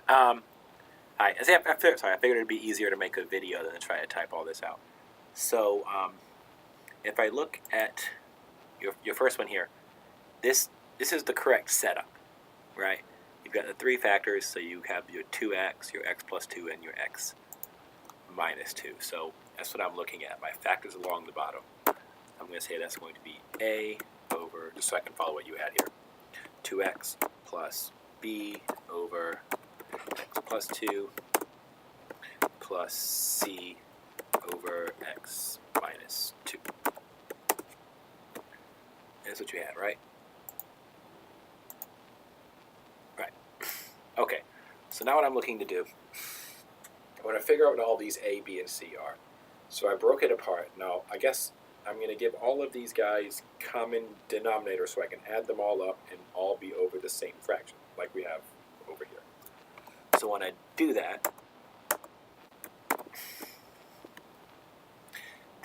Hi. I figured it'd be easier to make a video than to try to type all this out. So, if I look at your first one here, this is the correct setup, right? You've got the three factors, so you have your 2x, your x plus 2, and your x minus 2. So that's what I'm looking at, my factors along the bottom. I'm going to say that's going to be a over, just so I can follow what you had here, 2x plus b over x plus 2 plus c over x minus 2. That's what you had, right? Right. Okay, so now what I'm looking to do, I want to figure out what all these a, b, and c are. So I broke it apart. Now, I guess I'm going to give all of these guys common denominator so I can add them all up and all be over the same fraction, like we have over here. So when I do that,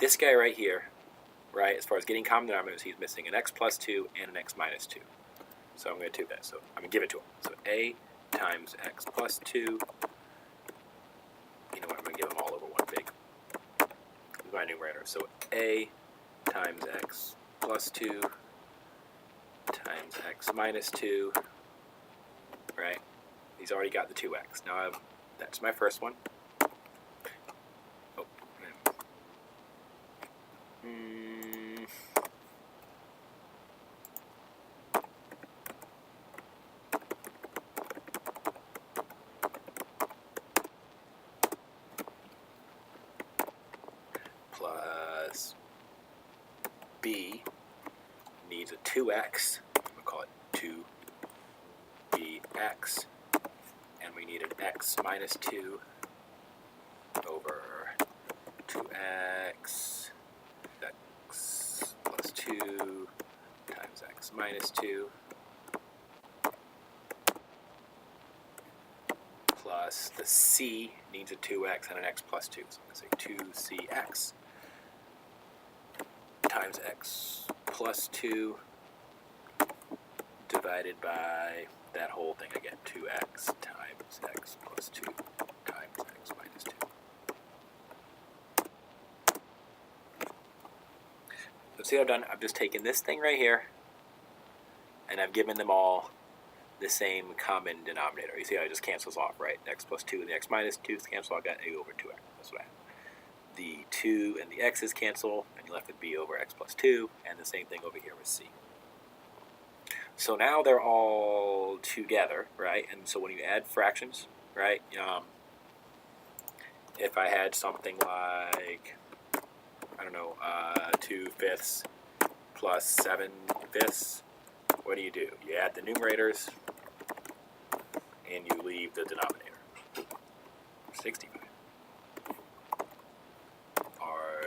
this guy right here, right, as far as getting common denominators, he's missing an x plus 2 and an x minus 2. So I'm going to do that. So I'm going to give it to him. So a times x plus 2, you know what, I'm going to give them all over one big, my numerator. So a times x plus 2 times x minus 2, right? He's already got the 2x. Now that's my first one. Oh, plus b needs a 2x. I'm going to call it 2bx. And we need an x minus 2 over 2x, x plus 2 times x minus 2 plus the c needs a 2x and an x plus 2. So I'm going to say 2cx times x plus 2 divided by that whole thing again, 2x times x plus 2 times x minus 2. So see what I've done? I've just taken this thing right here, and I've given them all the same common denominator. You see how it just cancels off, right? X plus 2 and the x minus 2 cancel. I got a over 2x. That's what I have. The 2 and the x's cancel, and you're left with b over x plus 2, and the same thing over here with c. So now they're all together, right? And so when you add fractions, right, if I had something like, I don't know, 2/5 plus 7/5, what do? You add the numerators, and you leave the denominator. 65 are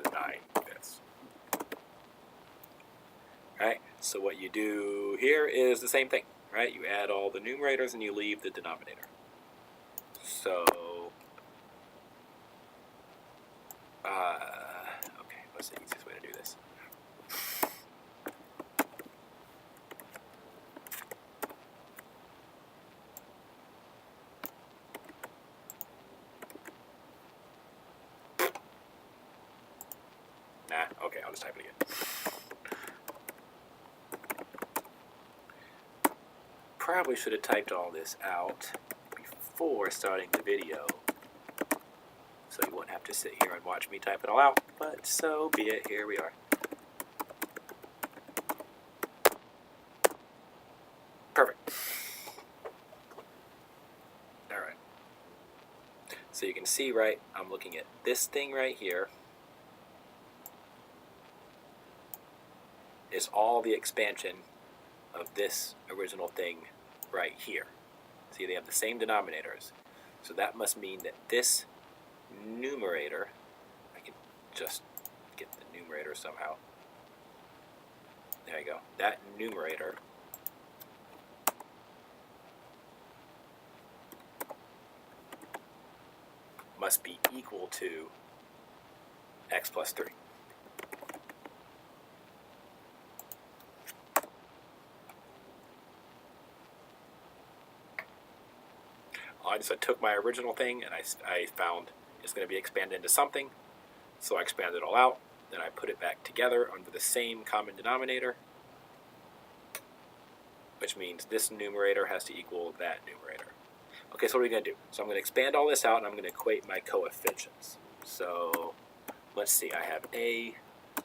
9/5. Right? So what you do here is the same thing, right? You add all the numerators and you leave the denominator. So, okay, what's the easiest way to do this? Nah, okay, I'll just type it again. Probably should have typed all this out before starting the video, so you won't have to sit here and watch me type it all out, but so be it, here we are. Perfect. Alright. So you can see, right, I'm looking at this thing right here. Is all the expansion of this original thing right here. See, they have the same denominators. So that must mean that this numerator, I can just get the numerator somehow. There you go. That numerator must be equal to x plus 3. I just took my original thing and I found it's going to be expanded into something. So I expanded it all out. Then I put it back together under the same common denominator, which means this numerator has to equal that numerator. Okay, so what are we going to do? So I'm going to expand all this out, and I'm going to equate my coefficients. So let's see. I have a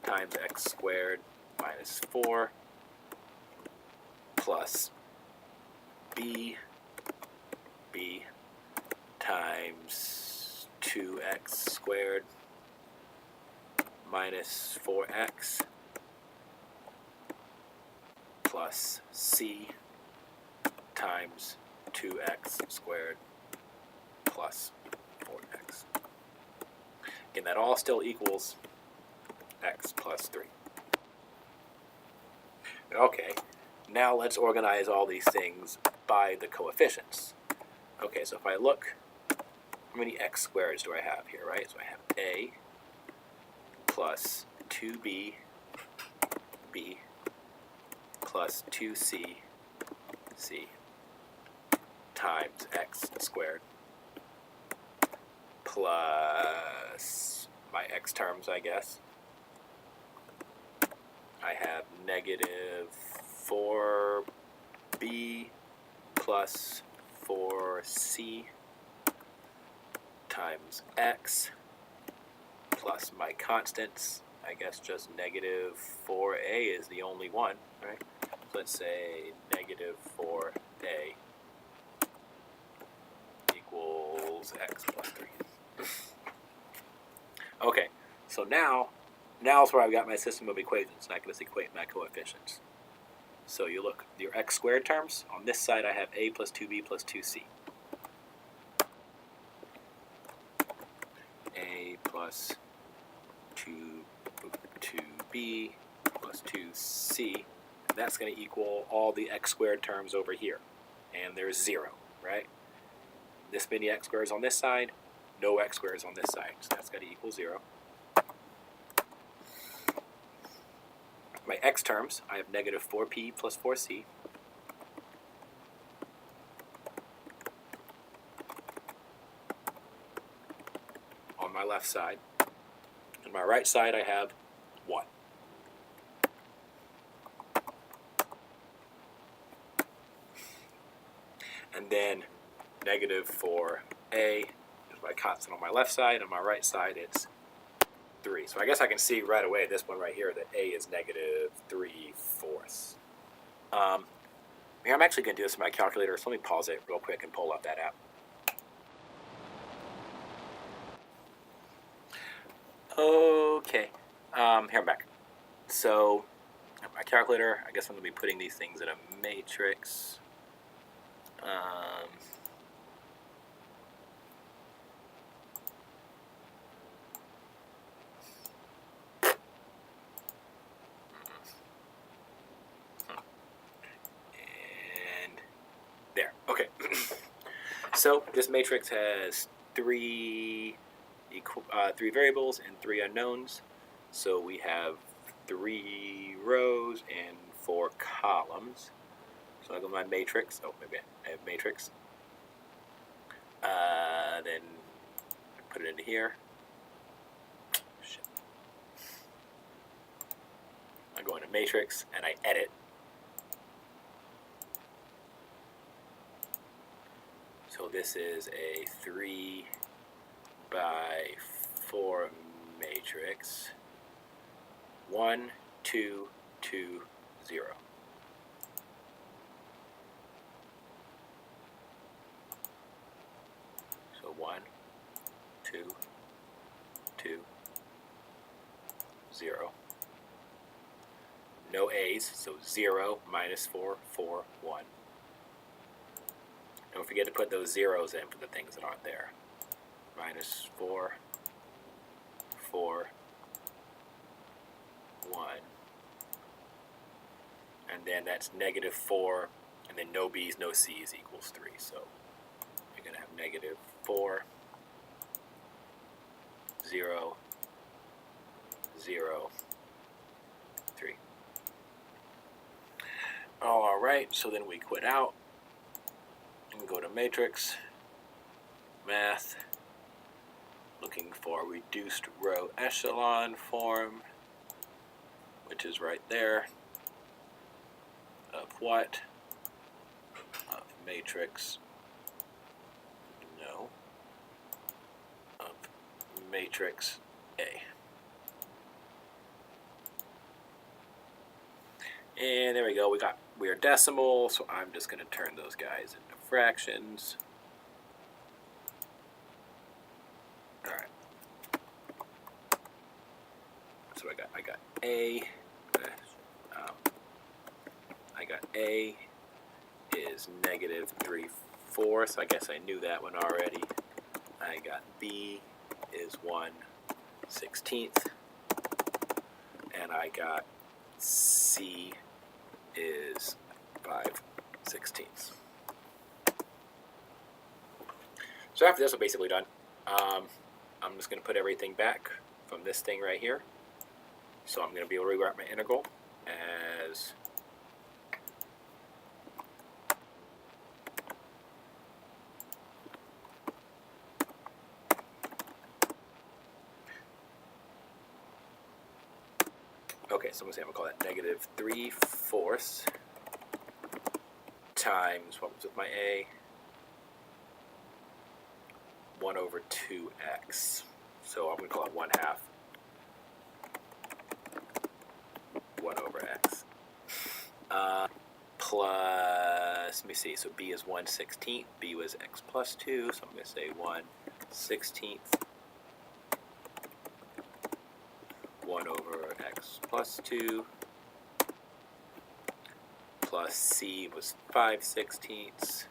times x squared minus 4 plus b times 2x squared minus 4x plus c times 2x squared plus 4x. Again, that all still equals x plus 3. Okay, now let's organize all these things by the coefficients. Okay, so if I look, how many x squareds do I have here, right? So I have a plus 2b plus 2c times x squared plus my x terms, I guess. I have negative 4b plus 4c times x plus my constants. I guess just negative 4a is the only one, right? So let's say negative 4a equals x plus 3. Okay, so now's where I've got my system of equations, and I can just equate my coefficients. So you look, your x squared terms, on this side I have a plus 2b plus 2c. A plus 2b plus 2c, that's going to equal all the x squared terms over here. And there's 0, right? This many x squares on this side, no x squares on this side, so that's got to equal 0. My x terms, I have negative 4p plus 4c. On my left side. On my right side, I have 1. And then negative 4a is my constant on my left side. On my right side, it's 3. So I guess I can see right away, this one right here, that a is negative 3/4. Here, I'm actually going to do this in my calculator, so let me pause it real quick and pull up that app. Okay, here I'm back. So, my calculator, I guess I'm going to be putting these things in a matrix. And there, okay. So, this matrix has three variables and 3 unknowns. So we have 3 rows and 4 columns. So I go to my matrix. Oh, maybe I have matrix. Then put it into here. Shit. I go into matrix and I edit. So this is a 3 by 4 matrix. 1, 2, 2, 0. So 1, 2, 2, 0. No A's, so 0, minus 4, 4, 1. Don't forget to put those zeros in for the things that aren't there. Minus 4, 4, 1. And then that's negative 4, and then no B's, no C's equals 3. So you're going to have negative 4, 0, 0, 3. All right, so then we quit out and go to matrix. math. Looking for reduced row echelon form, which is right there. Of what? Of matrix. No. Of matrix A. And there we go. We are decimal, so I'm just going to turn those guys into fractions. All right. So I got A. I got A is negative 3/4. I guess I knew that one already. I got B is 1/16, and I got C is 5/16. So after this, we're basically done. I'm just going to put everything back from this thing right here. So I'm going to be able to rewrite my integral as okay, so I'm going to call that negative 3/4 times, what was with my A? 1/2x. So I'm going to call it 1/2 1/x. Plus, let me see, so B is 1/16. B was x plus 2, so I'm going to say 1/16 1/x plus 2 plus C was 5/16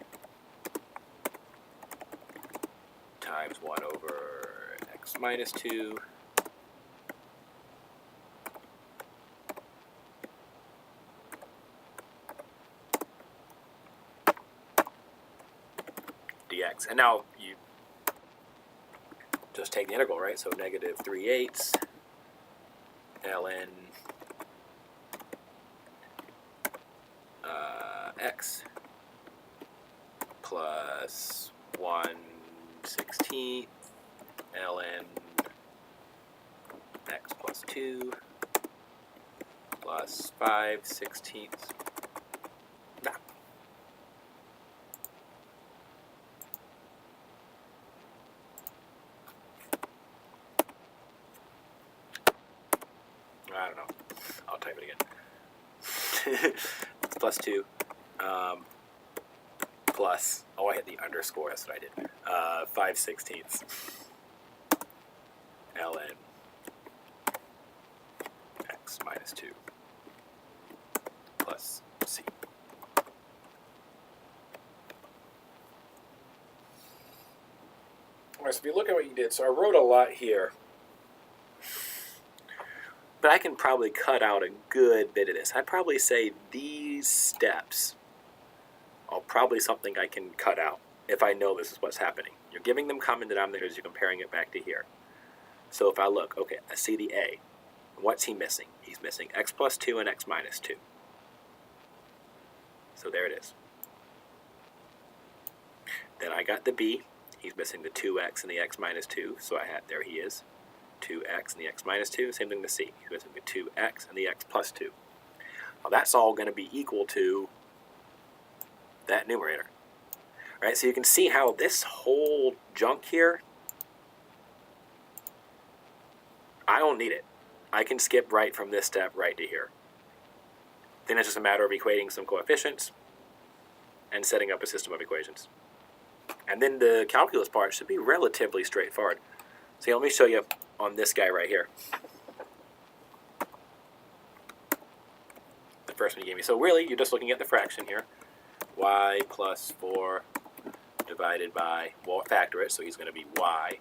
times 1/x minus 2 dx. And now you just take the integral, right? So negative 3/8 ln x plus 1/16 ln x plus 2 plus 5/16. Nah. I don't know. I'll type it again. It's plus 2. Plus, oh, I hit the underscore, that's what I did. 5/16 ln x minus 2 plus c. All right, so if you look at what you did, so I wrote a lot here, but I can probably cut out a good bit of this. I'd probably say these steps are probably something I can cut out if I know this is what's happening. You're giving them common denominators, you're comparing it back to here. So if I look, okay, I see the A. What's he missing? He's missing x plus 2 and x minus 2. So there it is. Then I got the B. He's missing the 2x and the x minus 2. So I had, there he is, 2x and the x minus 2. Same thing with C. He's missing the 2x and the x plus 2. Well, that's all going to be equal to that numerator. Right? So you can see how this whole junk here, I don't need it. I can skip right from this step right to here. Then it's just a matter of equating some coefficients and setting up a system of equations. And then the calculus part should be relatively straightforward. So let me show you on this guy right here. The first one you gave me. So really, you're just looking at the fraction here. Y plus 4 divided by, well, factor it, so he's going to be y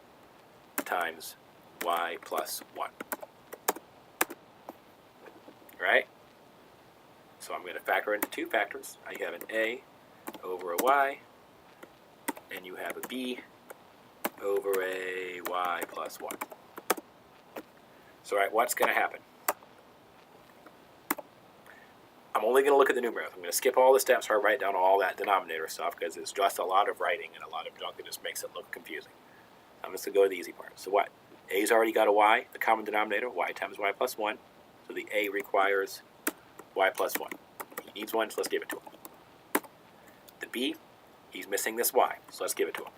times y plus 1. Right? So I'm going to factor into two factors. I have an a over a y, and you have a b over a y plus 1. So, right, what's going to happen? I'm I'm only going to look at the numerator. I'm going to skip all the steps or write down all that denominator stuff because it's just a lot of writing and a lot of junk that just makes it look confusing. I'm just going to go to the easy part. So what? A's already got a y, the common denominator, y times y plus 1. So the A requires y plus 1. He needs 1, so let's give it to him. The B, he's missing this y, so let's give it to him.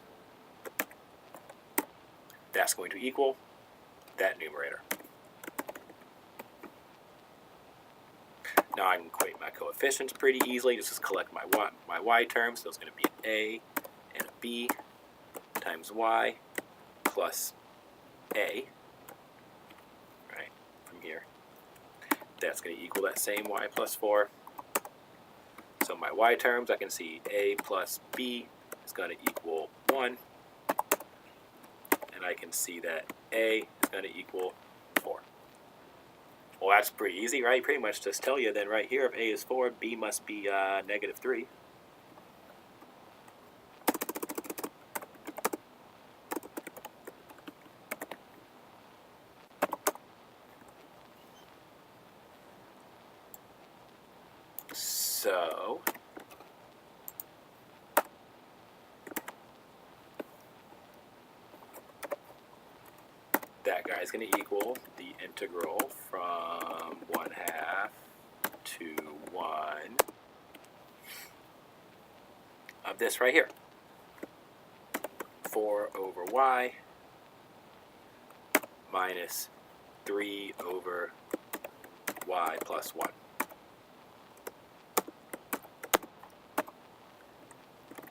That's going to equal that numerator. Now I can equate my coefficients pretty easily. Just collect my y terms. So it's going to be an A and a B times y plus A, right, from here. That's going to equal that same y plus 4. So my y terms, I can see A plus B is going to equal 1. And I can see that A is going to equal 4. Well, that's pretty easy, right? Pretty much just tell you then right here, if A is 4, B must be negative 3. So that guy is going to equal the integral from 1/2 to 1 of this right here. 4 over y minus 3 over y plus 1.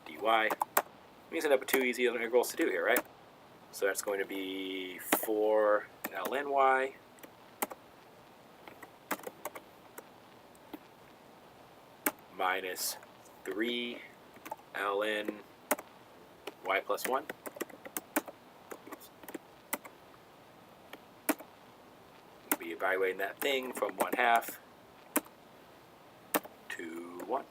dy. Means end up with two easy integrals to do here, right? So that's going to be 4 ln y minus 3 ln y plus 1. We'll be evaluating that thing from 1/2 to 1.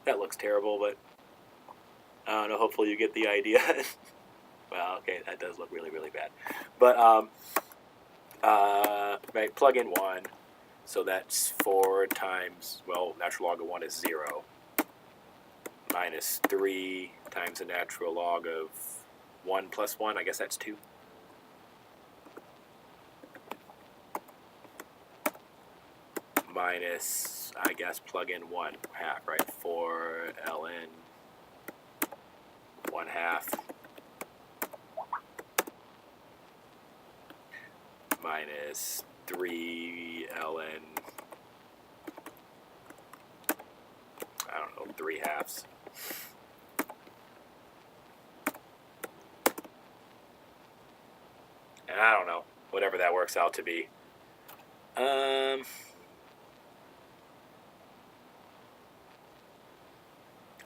That looks terrible, but I don't know, hopefully you get the idea. Well, okay, that does look really, really bad. But, right, plug in 1. So that's 4 times, well, natural log of 1 is 0. Minus 3 times the natural log of 1 plus 1, I guess that's 2. Minus, I guess, plug in 1/2, right? 4 ln 1/2 minus 3 ln, I don't know, 3/2. And I don't know, whatever that works out to be.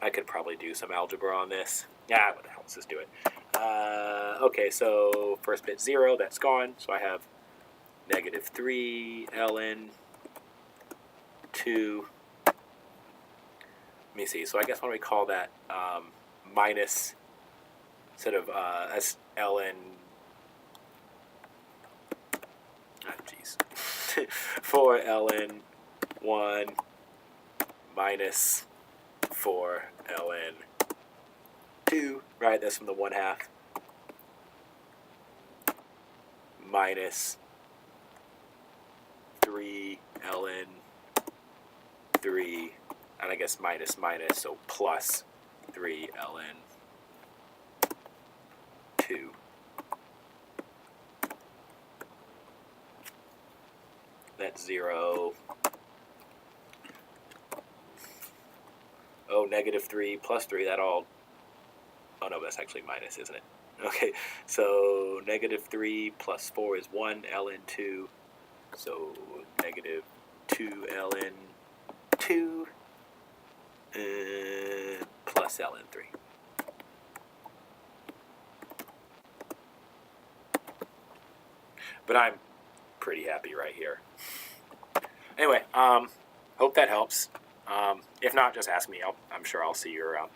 I could probably do some algebra on this. Yeah, what the hell, let's just do it. Okay, so first bit 0, that's gone. So I have negative 3 ln 2. Let me see, so I guess why don't we call that minus, instead of as ln, oh geez, 4 ln 1 minus 4 ln 2, right? That's from the 1/2 minus 3 ln 3, and I guess minus minus, so plus 3 ln 2. That's 0. Oh, negative 3 plus 3, that all, oh no, that's actually minus, isn't it? Okay, so negative 3 plus 4 is 1 ln 2, so negative 2 ln 2 plus ln 3. But I'm pretty happy right here. Anyway, hope that helps. If not, just ask me. I'm sure I'll see you around.